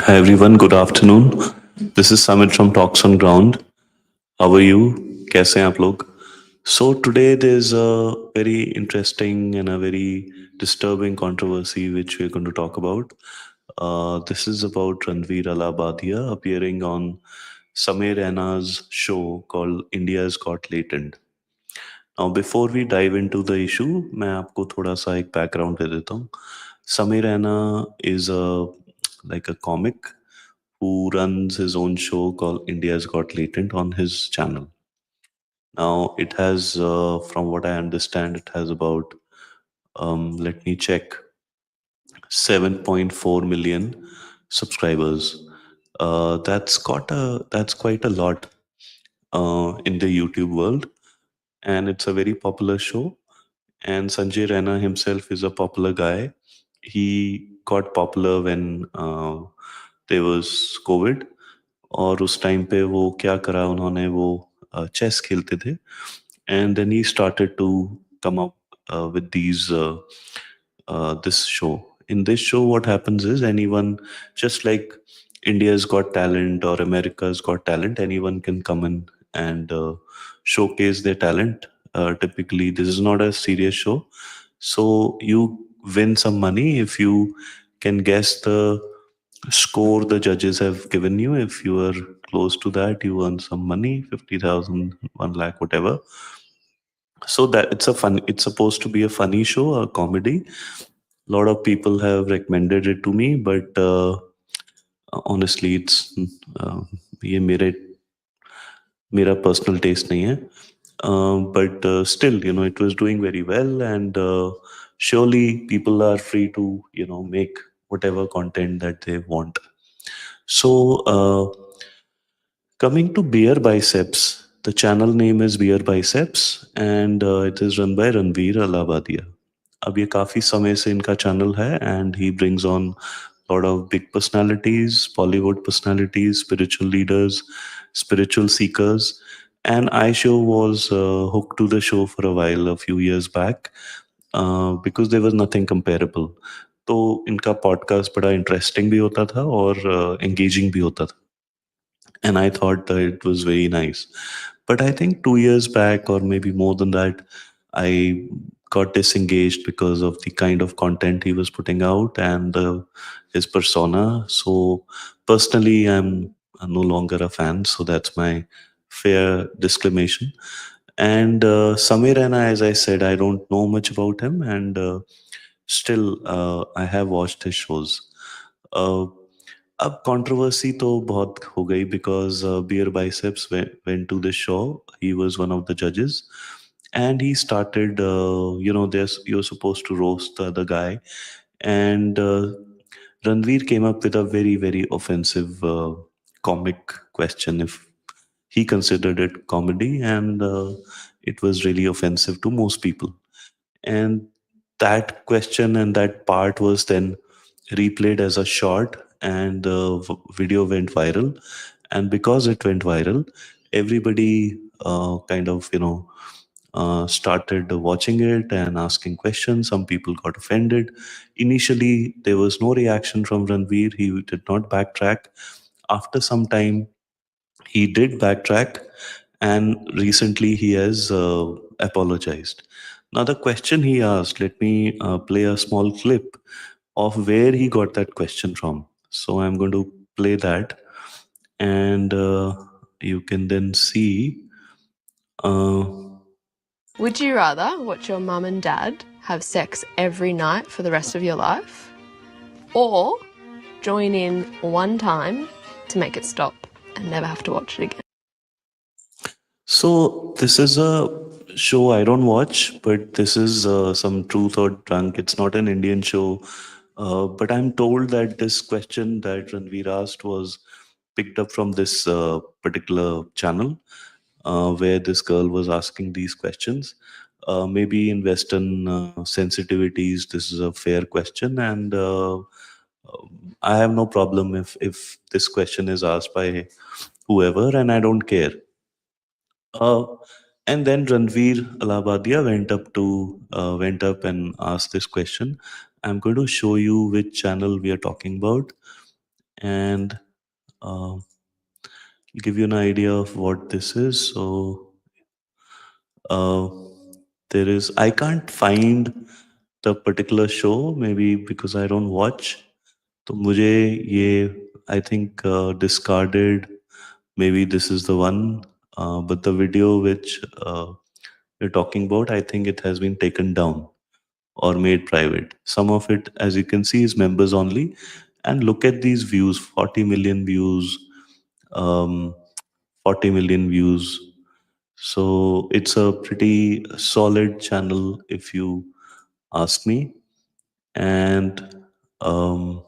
Hi everyone, good afternoon. This is Samit from TalksOnGround. How are you? कैसे हैं आप लोग? So today there's a very interesting and a very disturbing controversy which we're going to talk about. This is about Ranveer Allahbadia appearing on Samay Raina's show called India's Got Latent. Now before we dive into the issue, मैं आपको थोड़ा सा एक background दे देता हूँ. Samay Raina is a comic who runs his own show called India's Got Latent on his channel. Now, it has, from what I understand, it has about, let me check, 7.4 million subscribers. That's quite a lot in the YouTube world, and it's a very popular show. And Sanjay Raina himself is a popular guy. He got popular when there was COVID, और उस time पे वो क्या करा उन्होंने वो chess खेलते थे and then he started to come up with these this show. In this show what happens is anyone, just like India's Got Talent or America's Got Talent, anyone can come in and showcase their talent. Typically this is not a serious show, so you win some money if you can guess the score the judges have given you. If you are close to that, you earn some money, 50,000, 1 lakh, whatever. So that it's supposed to be a funny show, a comedy. A lot of people have recommended it to me, but honestly, it's uh, ये मेरा personal taste नहीं है. But still, it was doing very well, and surely people are free to, make whatever content that they want. So, coming to Beer Biceps, the channel name is Beer Biceps, and it is run by Ranveer Allahbadia. अब ये काफ़ी समय से इनका channel है, and he brings on lot of big personalities, Bollywood personalities, spiritual leaders, spiritual seekers, and I sure was hooked to the show for a while, a few years back, because there was nothing comparable. तो इनका podcast बड़ा interesting भी होता था और engaging भी होता था, and I thought that it was very nice. But I think 2 years back, or maybe more than that, I got disengaged because of the kind of content he was putting out and his persona. So personally, I'm no longer a fan. So that's my fair disclamation. And Samir and I, as I said, I don't know much about him, and still I have watched his shows. Uh, अब controversy तो बहुत हो गई because Beer Biceps went to the show. He was one of the judges, and he started, there's you're supposed to roast the other guy, and Ranveer came up with a very very offensive comic question, if he considered it comedy, and it was really offensive to most people. And that question and that part was then replayed as a short, and the video went viral. And because it went viral, everybody kind of, started watching it and asking questions. Some people got offended. Initially, there was no reaction from Ranveer. He did not backtrack. After some time, he did backtrack, and recently he has apologized. Now, the question he asked, let me play a small clip of where he got that question from. So, I'm going to play that, and you can then see. Uh, Would you rather watch your mum and dad have sex every night for the rest of your life, or join in one time to make it stop and never have to watch it again? So this is a show I don't watch, but this is some Truth or Drunk. It's not an Indian show, but I'm told that this question that Ranveer asked was picked up from this particular channel, where this girl was asking these questions. Maybe in Western sensitivities, this is a fair question, and I have no problem if this question is asked by whoever, and I don't care. Uh, and then Ranveer Allahbadia went up and asked this question. I'm going to show you which channel we are talking about, and uh, give you an idea of what this is. So uh, there is, I can't find the particular show, maybe because I don't watch. तो मुझे ये I think discarded. Maybe this is the one, but the video which you're talking about, I think it has been taken down or made private. Some of it, as you can see, is members only. And look at these views: 40 million views, um, 40 million views. So it's a pretty solid channel, if you ask me. And so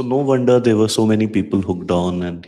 no wonder there were so many people hooked on, and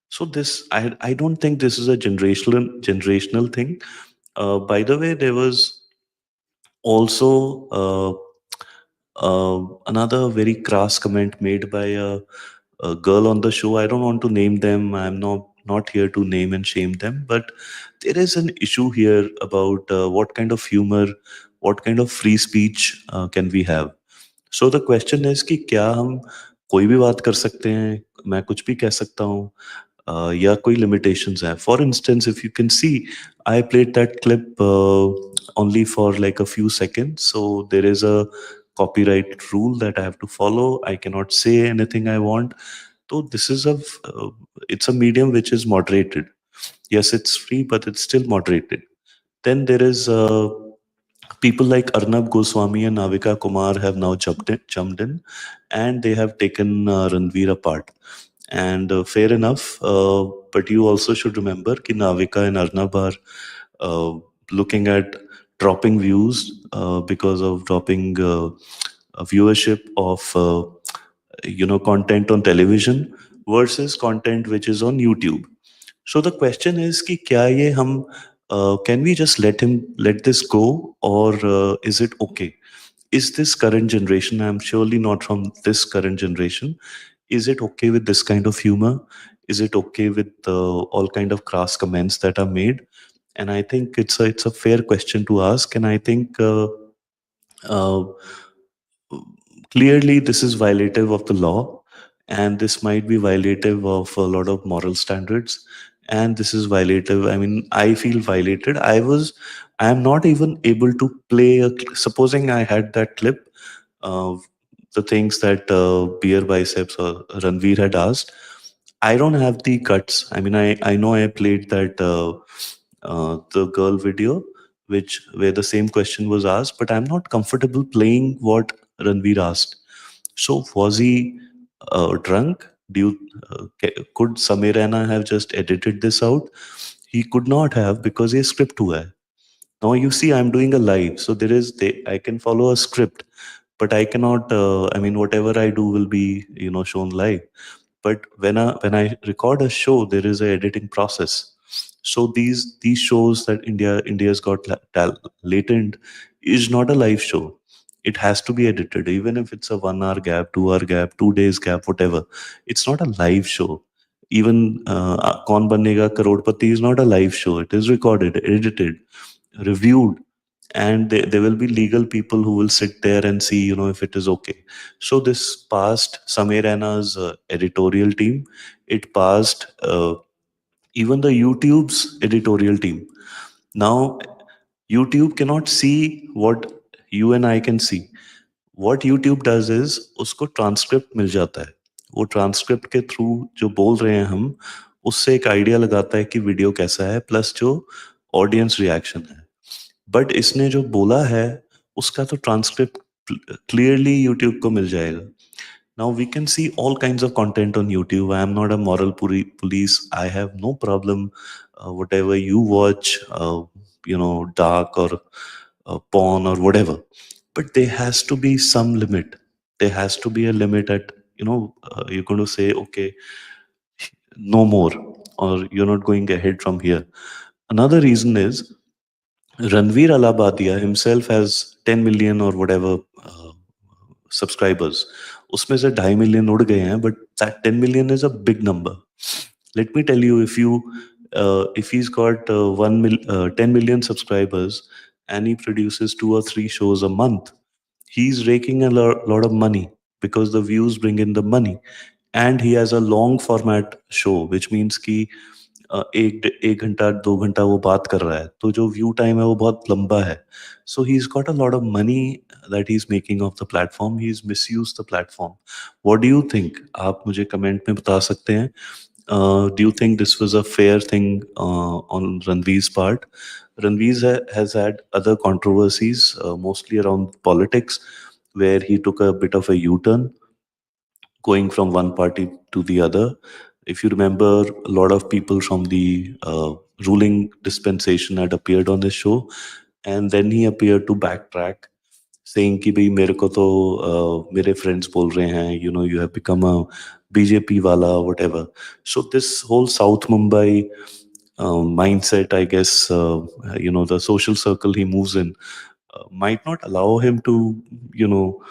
so this, I don't think this is a generational thing. By the way, there was also another very crass comment made by a girl on the show. I don't want to name them. I'm not here to name and shame them, but there is an issue here about what kind of humor, what kind of free speech can we have. So the question is कि क्या हम कोई भी बात कर सकते हैं, मैं कुछ भी कह सकता हूँ, या कोई limitations है. For instance, if you can see, I played that clip only for like a few seconds, so there is a copyright rule that I have to follow. I cannot say anything I want. So this is it's a medium which is moderated. Yes, it's free, but it's still moderated. Then there is people like Arnab Goswami and Navika Kumar have now jumped in, and they have taken Ranveer apart. And fair enough, but you also should remember कि Navika and Arnab are looking at dropping views because of dropping a viewership of content on television versus content which is on YouTube. So the question is कि क्या ये हम can we just let this go, or is it okay? Is this current generation, I'm surely not from this current generation, is it okay with this kind of humor? Is it okay with all kind of crass comments that are made? And I think it's a fair question to ask, and I think uh, clearly this is violative of the law, and this might be violative of a lot of moral standards, and this is violative, I mean, I feel violated. I am not even able to play supposing I had that clip, uh, the things that Beer Biceps or Ranveer had asked. I don't have the guts. I mean, I know I played that the girl video, which where the same question was asked, but I'm not comfortable playing what Ranveer asked. So was he drunk? Could Samay Raina have just edited this out? He could not have, because ये script हुआ है. Now you see, I'm doing a live, so I can follow a script, but I cannot. I mean, whatever I do will be shown live. But when I record a show, there is a editing process. So these shows that India's got Latent is not a live show. It has to be edited, even if it's a 1 hour gap, 2 hour gap, 2 days gap, whatever. It's not a live show. Even Kaun Banega Karodpati is not a live show. It is recorded, edited, reviewed, and there will be legal people who will sit there and see if it is okay. So this passed Samay Raina's editorial team. It passed even the YouTube's editorial team. Now YouTube cannot see what you and I can see. What YouTube does is उसको transcript मिल जाता है. वो transcript के through जो बोल रहे हैं हम, उससे एक आइडिया लगाता है कि वीडियो कैसा है, प्लस जो ऑडियंस रिएक्शन है. बट इसने जो बोला है उसका तो ट्रांसक्रिप्ट क्लियरली यूट्यूब को मिल जाएगा. Now we can see all kinds of content on YouTube. I am not a moral police. I have no problem whatever you watch, dark or porn or whatever. But there has to be some limit. There has to be a limit at you're going to say, okay, no more, or you're not going ahead from here. Another reason is Ranveer Allahbadia himself has 10 million or whatever subscribers. उसमें से 2.5 million उड़ गए हैं, but that 10 million is a big number. Let me tell you, if he's got 10 million subscribers and he produces 2 or 3 shows a month, he's raking a lot of money because the views bring in the money. and he has a long format show, which means कि एक घंटा 2 घंटा वो बात कर रहा है, तो जो व्यू टाइम है वो बहुत लंबा है. So he's got a lot of money that he's making off the platform. He's misused the platform. What do you think? आप मुझे कमेंट में बता सकते हैं. Do you think this was a fair thing on Ranveer's part? Ranveer has had other controversies, mostly around politics, where he took a bit of a U-turn, going from one party to the other. If you remember, a lot of people from the ruling dispensation had appeared on this show, and then he appeared to backtrack, saying कि भाई मेरे को तो मेरे friends बोल रहे हैं, you know, you have become a BJP wala, whatever. So this whole South Mumbai mindset, I guess, you know, the social circle he moves in might not allow him to, you know,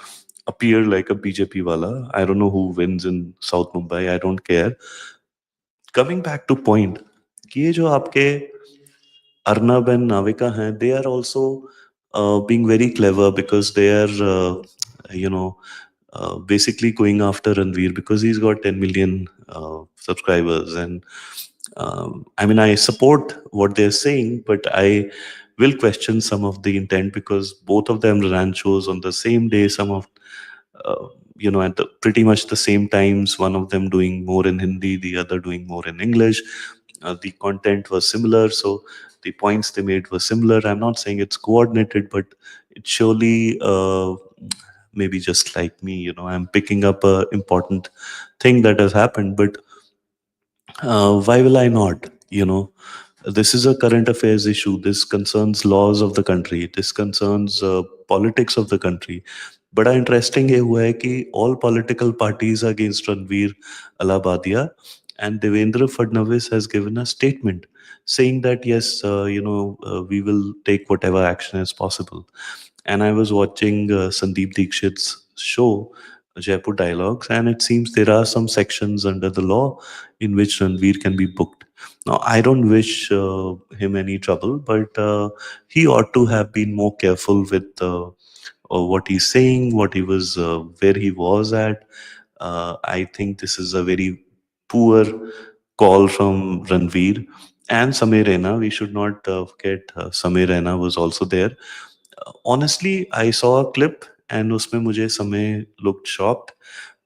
appear like a BJP wala. I don't know who wins in South Mumbai. I don't care. Coming back to point, कि ये जो आपके Arnab and Navika हैं, they are also being very clever because they are, you know, basically going after Ranveer because he's got 10 million subscribers. And I mean, I support what they're saying, but I will question some of the intent because both of them ran shows on the same day, some of, you know, at the, pretty much the same times, one of them doing more in Hindi, the other doing more in English. The content was similar, so the points they made were similar. I'm not saying it's coordinated, but it surely maybe just like me, you know, I'm picking up a important thing that has happened, but why will I not? You know, this is a current affairs issue. This concerns laws of the country. This concerns politics of the country. बड़ा interesting ये हुआ है कि all political parties are against Ranveer Allahbadia, and Devendra Fadnavis has given a statement saying that yes, you know, we will take whatever action is possible. And I was watching Sandeep Dikshit's show, Jaipur Dialogues, and it seems there are some sections under the law in which Ranveer can be booked. Now, I don't wish him any trouble, but he ought to have been more careful with what he's saying, what he was, where he was at. I think this is a very poor call from Ranveer and Samay Raina. We should not forget Samay Raina was also there. Honestly, I saw a clip and उसमें मुझे Samay looked shocked.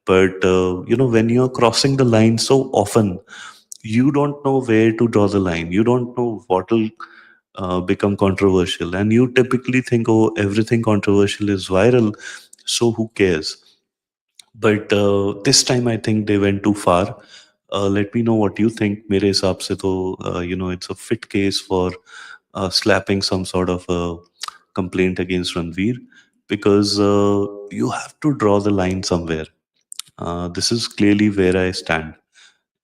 But you know, when you're crossing the line so often, you don't know where to draw the line. You don't know what will become controversial, and you typically think, oh, everything controversial is viral, so who cares? But this time, I think they went too far. Let me know what you think. मेरे हिसाब से तो you know, it's a fit case for slapping some sort of a complaint against Ranveer because you have to draw the line somewhere. This is clearly where I stand.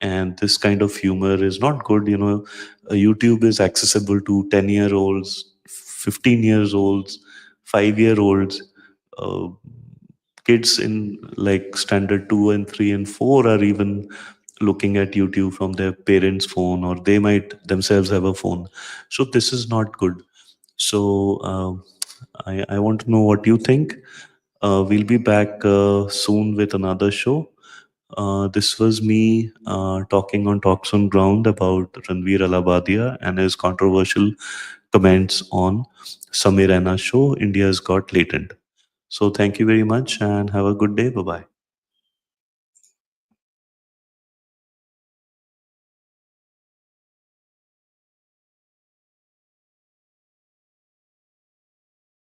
And this kind of humor is not good. You know, YouTube is accessible to 10-year-olds, 15 years olds, 5-year olds. Uh, Kids in like standard 2 and 3 and 4 are even looking at YouTube from their parents' phone, or they might themselves have a phone. So this is not good. So I want to know what you think. We'll be back soon with another show. This was me talking on Talks on Ground about Ranveer Allahbadia and his controversial comments on Samay Raina's show, India's Got Latent. So thank you very much and have a good day. Bye bye.